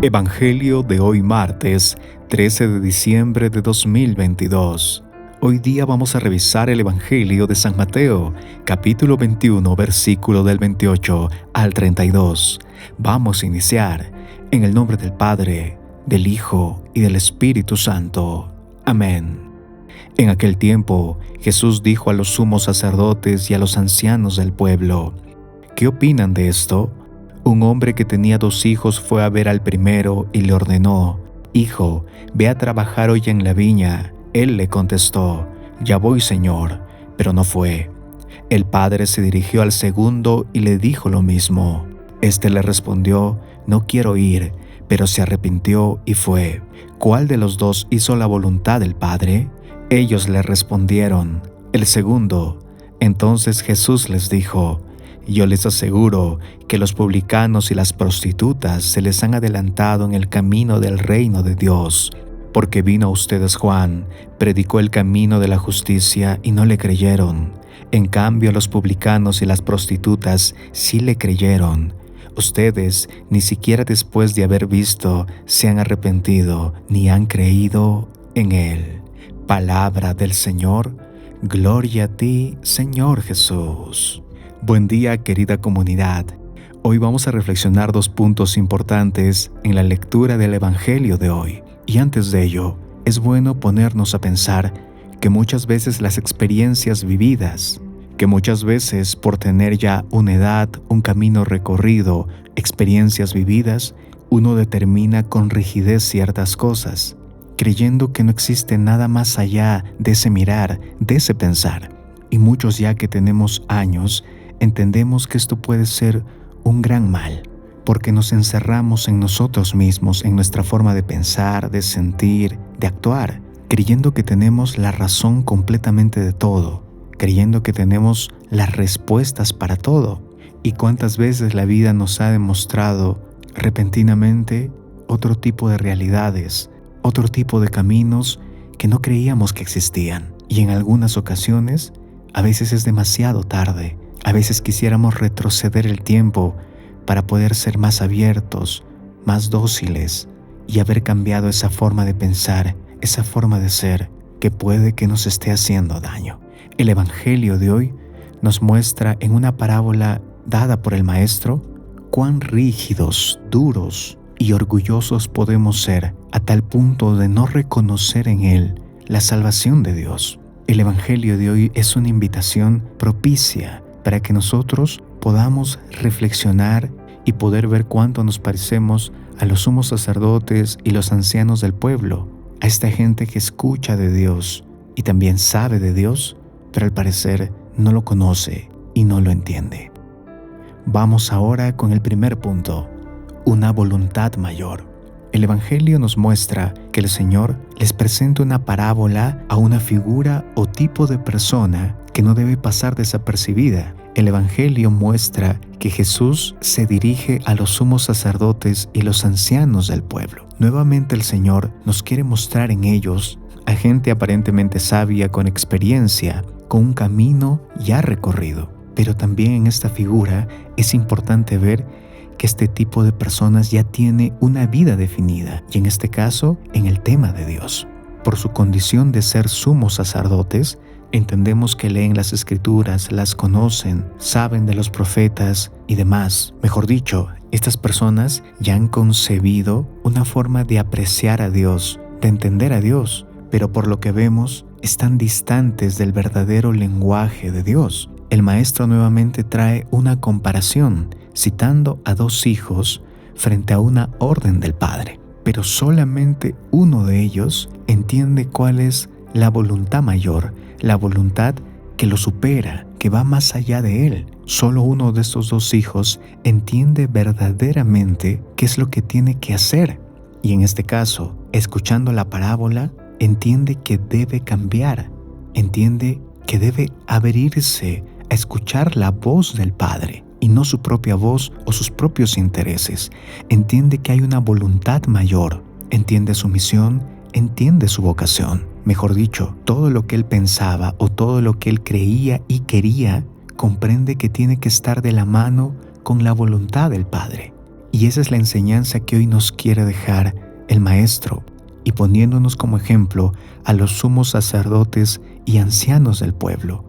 Evangelio de hoy martes 13 de diciembre de 2022. Hoy día vamos a revisar el Evangelio de San Mateo, capítulo 21, versículo del 28 al 32. Vamos a iniciar en el nombre del Padre, del Hijo y del Espíritu Santo. Amén. En aquel tiempo, Jesús dijo a los sumos sacerdotes y a los ancianos del pueblo: ¿Qué opinan de esto? Un hombre que tenía 2 hijos fue a ver al primero y le ordenó: Hijo, ve a trabajar hoy en la viña. Él le contestó: Ya voy, Señor, pero no fue. El padre se dirigió al segundo y le dijo lo mismo. Este le respondió: No quiero ir, pero se arrepintió y fue. ¿Cuál de los 2 hizo la voluntad del Padre? Ellos le respondieron: El segundo. Entonces Jesús les dijo: Yo les aseguro que los publicanos y las prostitutas se les han adelantado en el camino del reino de Dios, porque vino a ustedes Juan, predicó el camino de la justicia y no le creyeron. En cambio, los publicanos y las prostitutas sí le creyeron. Ustedes, ni siquiera después de haber visto, se han arrepentido ni han creído en él. Palabra del Señor. Gloria a ti, Señor Jesús. Buen día, querida comunidad. Hoy vamos a reflexionar 2 puntos importantes en la lectura del Evangelio de hoy. Y antes de ello, es bueno ponernos a pensar que muchas veces las experiencias vividas, que muchas veces por tener ya una edad, un camino recorrido, experiencias vividas, uno determina con rigidez ciertas cosas, creyendo que no existe nada más allá de ese mirar, de ese pensar. Y muchos ya que tenemos años, entendemos que esto puede ser un gran mal, porque nos encerramos en nosotros mismos, en nuestra forma de pensar, de sentir, de actuar, creyendo que tenemos la razón completamente de todo, creyendo que tenemos las respuestas para todo. Y cuántas veces la vida nos ha demostrado repentinamente otro tipo de realidades, otro tipo de caminos que no creíamos que existían. Y en algunas ocasiones, a veces es demasiado tarde. A veces quisiéramos retroceder el tiempo para poder ser más abiertos, más dóciles y haber cambiado esa forma de pensar, esa forma de ser que puede que nos esté haciendo daño. El Evangelio de hoy nos muestra en una parábola dada por el Maestro cuán rígidos, duros y orgullosos podemos ser a tal punto de no reconocer en Él la salvación de Dios. El Evangelio de hoy es una invitación propicia para que nosotros podamos reflexionar y poder ver cuánto nos parecemos a los sumos sacerdotes y los ancianos del pueblo, a esta gente que escucha de Dios y también sabe de Dios, pero al parecer no lo conoce y no lo entiende. Vamos ahora con el primer punto: una voluntad mayor. El Evangelio nos muestra que el Señor les presenta una parábola a una figura o tipo de persona que no debe pasar desapercibida. El Evangelio muestra que Jesús se dirige a los sumos sacerdotes y los ancianos del pueblo. Nuevamente el Señor nos quiere mostrar en ellos a gente aparentemente sabia, con experiencia, con un camino ya recorrido. Pero también en esta figura es importante ver que este tipo de personas ya tiene una vida definida, y en este caso, en el tema de Dios. Por su condición de ser sumos sacerdotes, entendemos que leen las Escrituras, las conocen, saben de los profetas y demás. Mejor dicho, estas personas ya han concebido una forma de apreciar a Dios, de entender a Dios, pero por lo que vemos, están distantes del verdadero lenguaje de Dios. El Maestro nuevamente trae una comparación, citando a 2 hijos frente a una orden del Padre. Pero solamente uno de ellos entiende cuál es la voluntad mayor, la voluntad que lo supera, que va más allá de él. Solo uno de estos 2 hijos entiende verdaderamente qué es lo que tiene que hacer. Y en este caso, escuchando la parábola, entiende que debe cambiar, entiende que debe abrirse a escuchar la voz del Padre y no su propia voz o sus propios intereses. Entiende que hay una voluntad mayor, entiende su misión, entiende su vocación. Mejor dicho, todo lo que él pensaba o todo lo que él creía y quería, comprende que tiene que estar de la mano con la voluntad del Padre. Y esa es la enseñanza que hoy nos quiere dejar el Maestro, y poniéndonos como ejemplo a los sumos sacerdotes y ancianos del pueblo,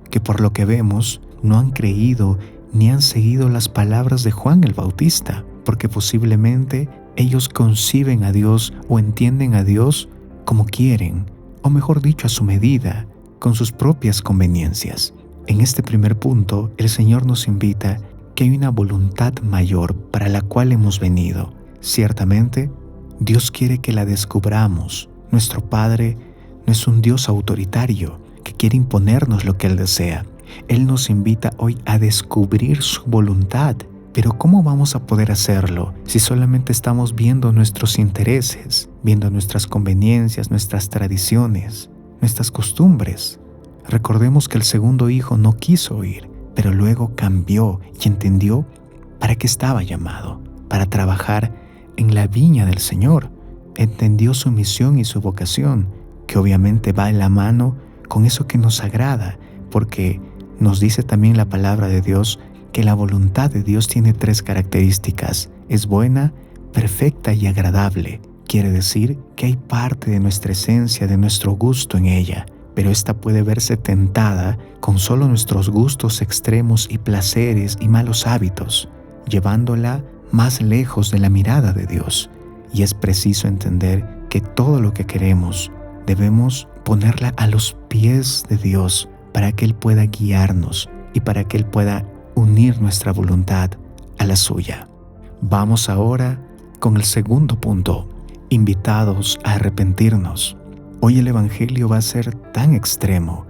que por lo que vemos no han creído ni han seguido las palabras de Juan el Bautista, porque posiblemente ellos conciben a Dios o entienden a Dios como quieren, o mejor dicho, a su medida, con sus propias conveniencias. En este primer punto, el Señor nos invita que hay una voluntad mayor para la cual hemos venido. Ciertamente, Dios quiere que la descubramos. Nuestro Padre no es un Dios autoritario que quiere imponernos lo que Él desea. Él nos invita hoy a descubrir su voluntad. Pero ¿cómo vamos a poder hacerlo si solamente estamos viendo nuestros intereses, viendo nuestras conveniencias, nuestras tradiciones, nuestras costumbres? Recordemos que el segundo hijo no quiso oír, pero luego cambió y entendió para qué estaba llamado, para trabajar en la viña del Señor. Entendió su misión y su vocación, que obviamente va en la mano con eso que nos agrada, porque nos dice también la palabra de Dios que la voluntad de Dios tiene 3 características: es buena, perfecta y agradable. Quiere decir que hay parte de nuestra esencia, de nuestro gusto en ella, pero esta puede verse tentada con solo nuestros gustos extremos y placeres y malos hábitos, llevándola más lejos de la mirada de Dios. Y es preciso entender que todo lo que queremos debemos ponerla a los pies de Dios para que Él pueda guiarnos y para que Él pueda unir nuestra voluntad a la suya. Vamos ahora con el segundo punto: invitados a arrepentirnos. Hoy el Evangelio va a ser tan extremo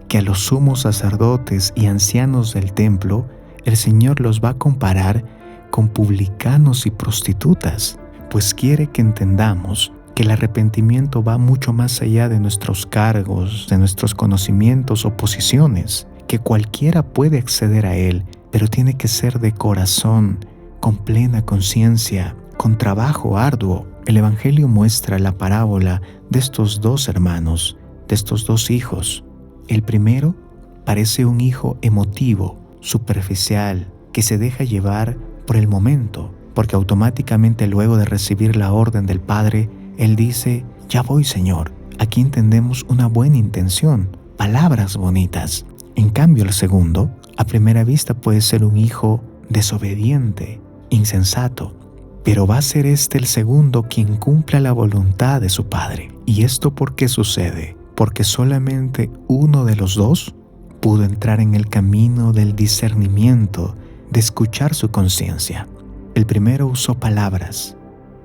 que a los sumos sacerdotes y ancianos del templo el Señor los va a comparar con publicanos y prostitutas, pues quiere que entendamos que el arrepentimiento va mucho más allá de nuestros cargos, de nuestros conocimientos o posiciones, que cualquiera puede acceder a él, pero tiene que ser de corazón, con plena conciencia, con trabajo arduo. El Evangelio muestra la parábola de estos 2 hermanos, de estos 2 hijos. El primero parece un hijo emotivo, superficial, que se deja llevar por el momento, porque automáticamente luego de recibir la orden del Padre, él dice: ya voy, Señor. Aquí entendemos una buena intención, palabras bonitas. En cambio, el segundo, a primera vista puede ser un hijo desobediente, insensato, pero va a ser el segundo quien cumpla la voluntad de su Padre. ¿Y esto por qué sucede? Porque solamente uno de los 2 pudo entrar en el camino del discernimiento, de escuchar su conciencia. El primero usó palabras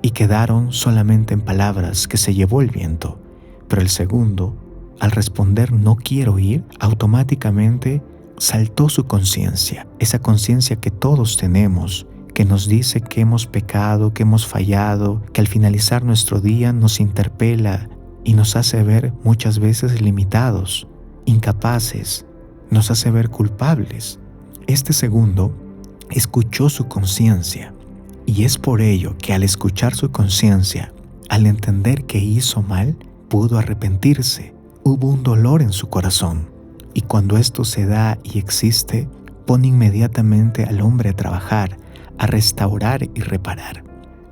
y quedaron solamente en palabras que se llevó el viento, pero el segundo, al responder no quiero ir, automáticamente saltó su conciencia, esa conciencia que todos tenemos, que nos dice que hemos pecado, que hemos fallado, que al finalizar nuestro día nos interpela y nos hace ver muchas veces limitados, incapaces, nos hace ver culpables. Este segundo escuchó su conciencia, y es por ello que al escuchar su conciencia, al entender que hizo mal, pudo arrepentirse. Hubo un dolor en su corazón, y cuando esto se da y existe, pone inmediatamente al hombre a trabajar, a restaurar y reparar.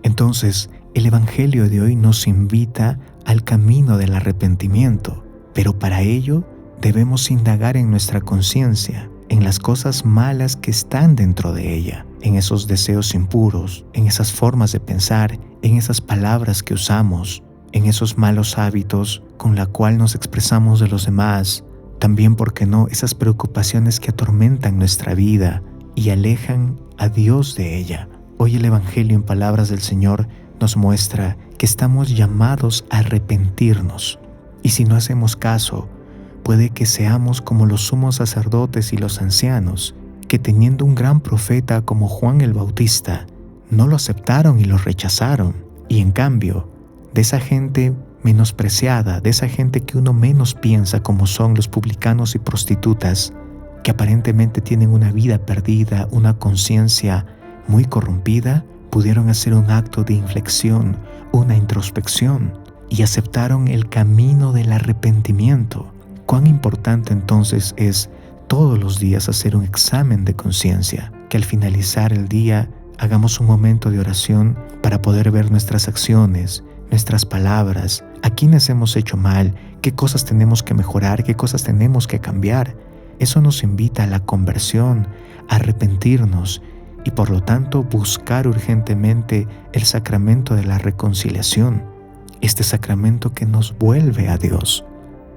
Entonces, el Evangelio de hoy nos invita al camino del arrepentimiento, pero para ello debemos indagar en nuestra conciencia, en las cosas malas que están dentro de ella, en esos deseos impuros, en esas formas de pensar, en esas palabras que usamos, en esos malos hábitos con la cual nos expresamos de los demás, también, ¿por qué no?, esas preocupaciones que atormentan nuestra vida y alejan a Dios de ella. Hoy el Evangelio, en palabras del Señor, nos muestra que estamos llamados a arrepentirnos, y si no hacemos caso, puede que seamos como los sumos sacerdotes y los ancianos, que teniendo un gran profeta como Juan el Bautista, no lo aceptaron y lo rechazaron, y en cambio, de esa gente menospreciada, de esa gente que uno menos piensa, como son los publicanos y prostitutas, que aparentemente tienen una vida perdida, una conciencia muy corrompida, pudieron hacer un acto de inflexión, una introspección, y aceptaron el camino del arrepentimiento. Cuán importante entonces es todos los días hacer un examen de conciencia, que al finalizar el día hagamos un momento de oración para poder ver nuestras acciones, nuestras palabras, a quiénes hemos hecho mal, qué cosas tenemos que mejorar, qué cosas tenemos que cambiar. Eso nos invita a la conversión, a arrepentirnos y por lo tanto buscar urgentemente el sacramento de la reconciliación, este sacramento que nos vuelve a Dios,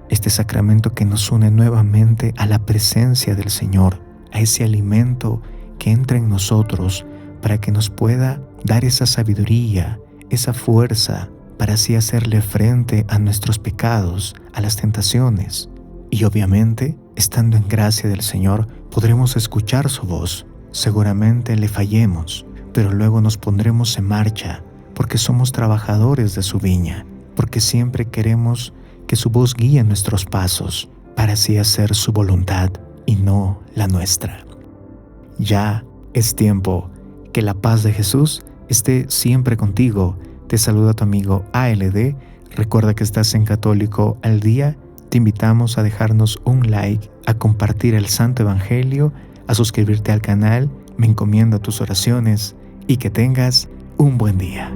este sacramento que nos une nuevamente a la presencia del Señor, a ese alimento que entra en nosotros para que nos pueda dar esa sabiduría, esa fuerza para así hacerle frente a nuestros pecados, a las tentaciones. Y obviamente, estando en gracia del Señor, podremos escuchar su voz. Seguramente le fallemos, pero luego nos pondremos en marcha, porque somos trabajadores de su viña, porque siempre queremos que su voz guíe nuestros pasos, para así hacer su voluntad y no la nuestra. Ya es tiempo. Que la paz de Jesús esté siempre contigo. Te saluda tu amigo ALD. Recuerda que estás en Católico al Día. Te invitamos a dejarnos un like, a compartir el Santo Evangelio, a suscribirte al canal. Me encomiendo a tus oraciones y que tengas un buen día.